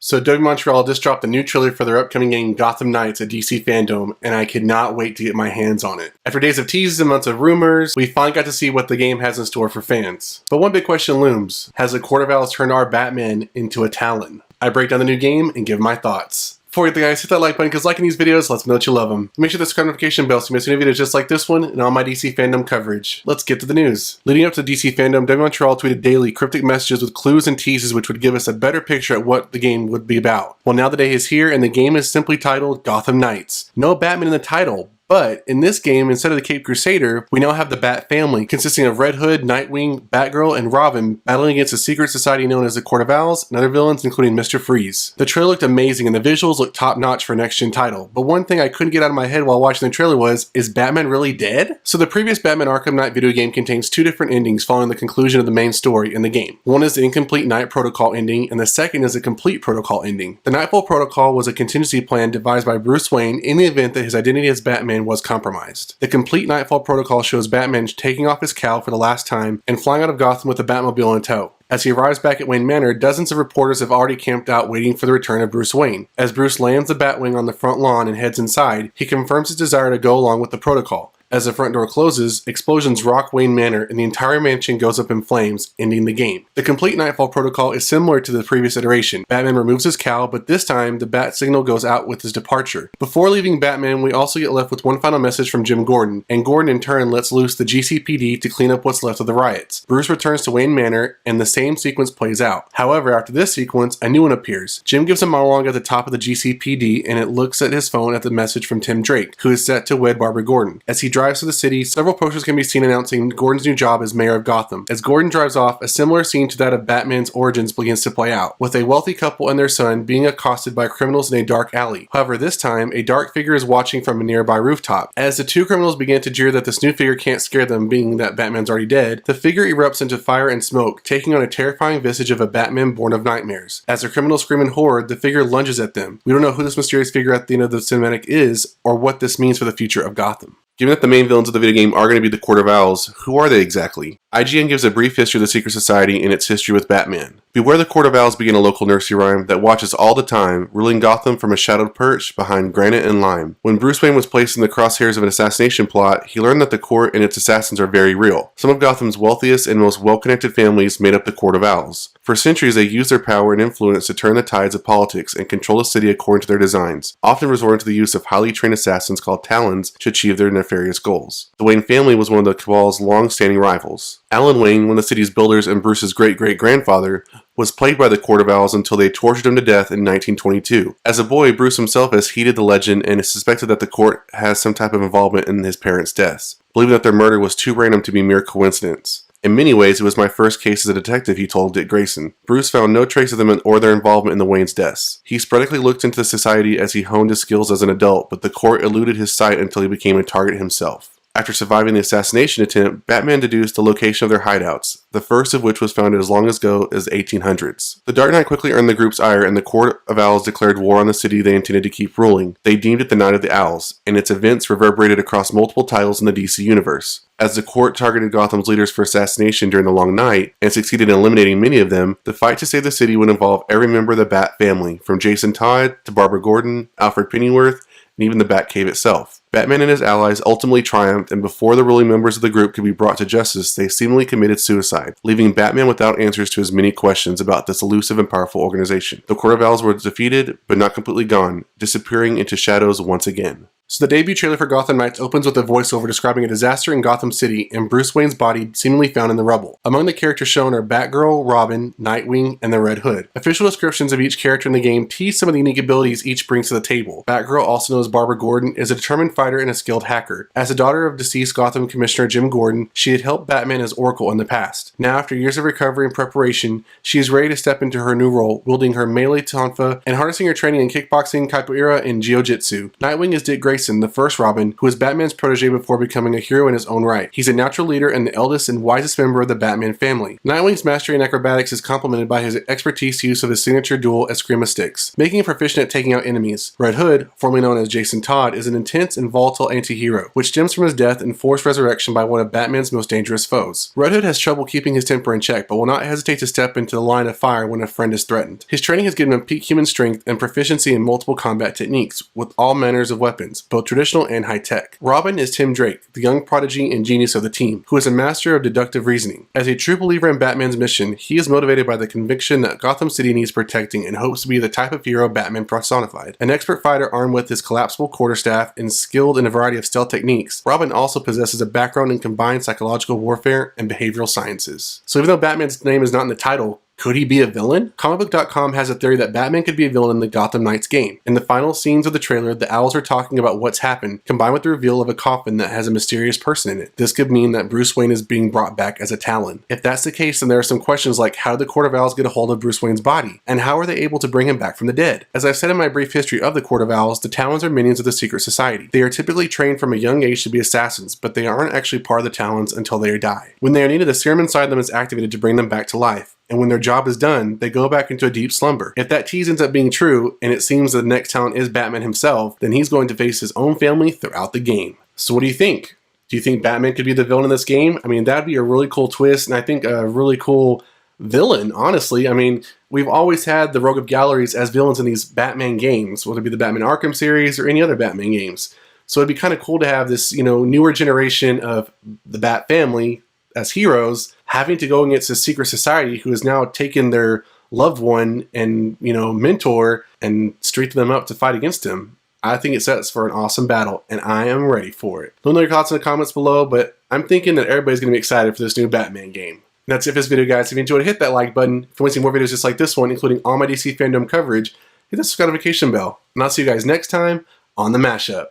So Montreal just dropped a new trailer for their upcoming game Gotham Knights at DC FanDome, and I could not wait to get my hands on it. After days of teases and months of rumors, we finally got to see what the game has in store for fans. But one big question looms: has the Court of Owls turned our Batman into a Talon? I break down the new game and give my thoughts. Before we get there, guys, hit that like button because liking these videos lets me know that you love them. Make sure to subscribe notification bell so you miss any videos just like this one and all my DC FanDome coverage. Let's get to the news. Leading up to the DC FanDome, Montreal tweeted daily cryptic messages with clues and teases which would give us a better picture at what the game would be about. Well, now the day is here and the game is simply titled Gotham Knights. No Batman in the title. But in this game, instead of the Cape Crusader, we now have the Bat family, consisting of Red Hood, Nightwing, Batgirl, and Robin, battling against a secret society known as the Court of Owls and other villains including Mr. Freeze. The trailer looked amazing and the visuals looked top-notch for a next-gen title, but one thing I couldn't get out of my head while watching the trailer was, is Batman really dead? So the previous Batman Arkham Knight video game contains two different endings following the conclusion of the main story in the game. One is the incomplete Night Protocol ending, and the second is a complete protocol ending. The Nightfall Protocol was a contingency plan devised by Bruce Wayne in the event that his identity as Batman was compromised. The complete Nightfall Protocol shows Batman taking off his cowl for the last time and flying out of Gotham with the Batmobile in tow. As he arrives back at Wayne Manor, dozens of reporters have already camped out waiting for the return of Bruce Wayne. As Bruce lands the Batwing on the front lawn and heads inside, he confirms his desire to go along with the protocol. As the front door closes, explosions rock Wayne Manor and the entire mansion goes up in flames, ending the game. The complete Nightfall Protocol is similar to the previous iteration. Batman removes his cowl, but this time the bat signal goes out with his departure. Before leaving Batman, we also get left with one final message from Jim Gordon, and Gordon in turn lets loose the GCPD to clean up what's left of the riots. Bruce returns to Wayne Manor, and the same sequence plays out. However, after this sequence, a new one appears. Jim gives a monologue at the top of the GCPD, and it looks at his phone at the message from Tim Drake, who is set to wed Barbara Gordon. As he drives to the city, several posters can be seen announcing Gordon's new job as mayor of Gotham. As Gordon drives off, a similar scene to that of Batman's origins begins to play out, with a wealthy couple and their son being accosted by criminals in a dark alley. However, this time, a dark figure is watching from a nearby rooftop. As the two criminals begin to jeer that this new figure can't scare them, being that Batman's already dead, the figure erupts into fire and smoke, taking on a terrifying visage of a Batman born of nightmares. As the criminals scream in horror, the figure lunges at them. We don't know who this mysterious figure at the end of the cinematic is, or what this means for the future of Gotham. Given that the main villains of the video game are going to be the Court of Owls, who are they exactly? IGN gives a brief history of the secret society and its history with Batman. Beware the Court of Owls began a local nursery rhyme that watches all the time, ruling Gotham from a shadowed perch behind granite and lime. When Bruce Wayne was placed in the crosshairs of an assassination plot, he learned that the court and its assassins are very real. Some of Gotham's wealthiest and most well-connected families made up the Court of Owls. For centuries, they used their power and influence to turn the tides of politics and control the city according to their designs, often resorting to the use of highly trained assassins called Talons to achieve their nefarious goals. The Wayne family was one of the Cabal's long-standing rivals. Alan Wayne, one of the city's builders and Bruce's great-great-grandfather, was plagued by the Court of Owls until they tortured him to death in 1922. As a boy, Bruce himself has heeded the legend and is suspected that the court has some type of involvement in his parents' deaths, believing that their murder was too random to be mere coincidence. In many ways, it was my first case as a detective, he told Dick Grayson. Bruce found no trace of them or their involvement in the Wayne's deaths. He sporadically looked into the society as he honed his skills as an adult, but the court eluded his sight until he became a target himself. After surviving the assassination attempt, Batman deduced the location of their hideouts, the first of which was founded as long ago as the 1800s. The Dark Knight quickly earned the group's ire, and the Court of Owls declared war on the city they intended to keep ruling. They deemed it the Night of the Owls, and its events reverberated across multiple titles in the DC universe. As the court targeted Gotham's leaders for assassination during the Long Night, and succeeded in eliminating many of them, the fight to save the city would involve every member of the Bat family, from Jason Todd to Barbara Gordon, Alfred Pennyworth, and even the Batcave itself. Batman and his allies ultimately triumphed, and before the ruling members of the group could be brought to justice, they seemingly committed suicide, leaving Batman without answers to his many questions about this elusive and powerful organization. The Court of Owls were defeated, but not completely gone, disappearing into shadows once again. So the debut trailer for Gotham Knights opens with a voiceover describing a disaster in Gotham City and Bruce Wayne's body seemingly found in the rubble. Among the characters shown are Batgirl, Robin, Nightwing, and the Red Hood. Official descriptions of each character in the game tease some of the unique abilities each brings to the table. Batgirl, also known as Barbara Gordon, is a determined fighter and a skilled hacker. As the daughter of deceased Gotham Commissioner Jim Gordon, she had helped Batman as Oracle in the past. Now, after years of recovery and preparation, she is ready to step into her new role, wielding her melee tonfa and harnessing her training in kickboxing, capoeira, and jiu-jitsu. Nightwing is Dick Grayson, Grayson, the first Robin, who was Batman's protege before becoming a hero in his own right. He's a natural leader and the eldest and wisest member of the Batman family. Nightwing's mastery in acrobatics is complemented by his expertise use of his signature dual Eskrima sticks, making him proficient at taking out enemies. Red Hood, formerly known as Jason Todd, is an intense and volatile anti-hero, which stems from his death and forced resurrection by one of Batman's most dangerous foes. Red Hood has trouble keeping his temper in check, but will not hesitate to step into the line of fire when a friend is threatened. His training has given him peak human strength and proficiency in multiple combat techniques, with all manners of weapons, both traditional and high-tech. Robin is Tim Drake, the young prodigy and genius of the team, who is a master of deductive reasoning. As a true believer in Batman's mission, he is motivated by the conviction that Gotham City needs protecting and hopes to be the type of hero Batman personified. An expert fighter armed with his collapsible quarterstaff and skilled in a variety of stealth techniques, Robin also possesses a background in combined psychological warfare and behavioral sciences. So even though Batman's name is not in the title, could he be a villain? Comicbook.com has a theory that Batman could be a villain in the Gotham Knights game. In the final scenes of the trailer, the owls are talking about what's happened, combined with the reveal of a coffin that has a mysterious person in it. This could mean that Bruce Wayne is being brought back as a Talon. If that's the case, then there are some questions like how did the Court of Owls get a hold of Bruce Wayne's body? And how are they able to bring him back from the dead? As I've said in my brief history of the Court of Owls, the Talons are minions of the secret society. They are typically trained from a young age to be assassins, but they aren't actually part of the Talons until they die. When they are needed, the serum inside them is activated to bring them back to life. And when their job is done, they go back into a deep slumber. If that tease ends up being true, and it seems the next Talon is Batman himself, then he's going to face his own family throughout the game. So what do you think? Do you think Batman could be the villain in this game? I mean, that'd be a really cool twist, and I think a really cool villain, honestly. I mean, we've always had the Rogue of Galleries as villains in these Batman games, whether it be the Batman Arkham series or any other Batman games. So it'd be kind of cool to have this, newer generation of the Bat family as heroes having to go against a secret society who has now taken their loved one and, mentor and strengthen them up to fight against him. I think it sets for an awesome battle, and I am ready for it. Let me know your thoughts in the comments below, but I'm thinking that everybody's going to be excited for this new Batman game. And that's it for this video, guys. If you enjoyed, hit that like button. If you want to see more videos just like this one, including all my DC FanDome coverage, hit the notification bell. And I'll see you guys next time on the Mashup.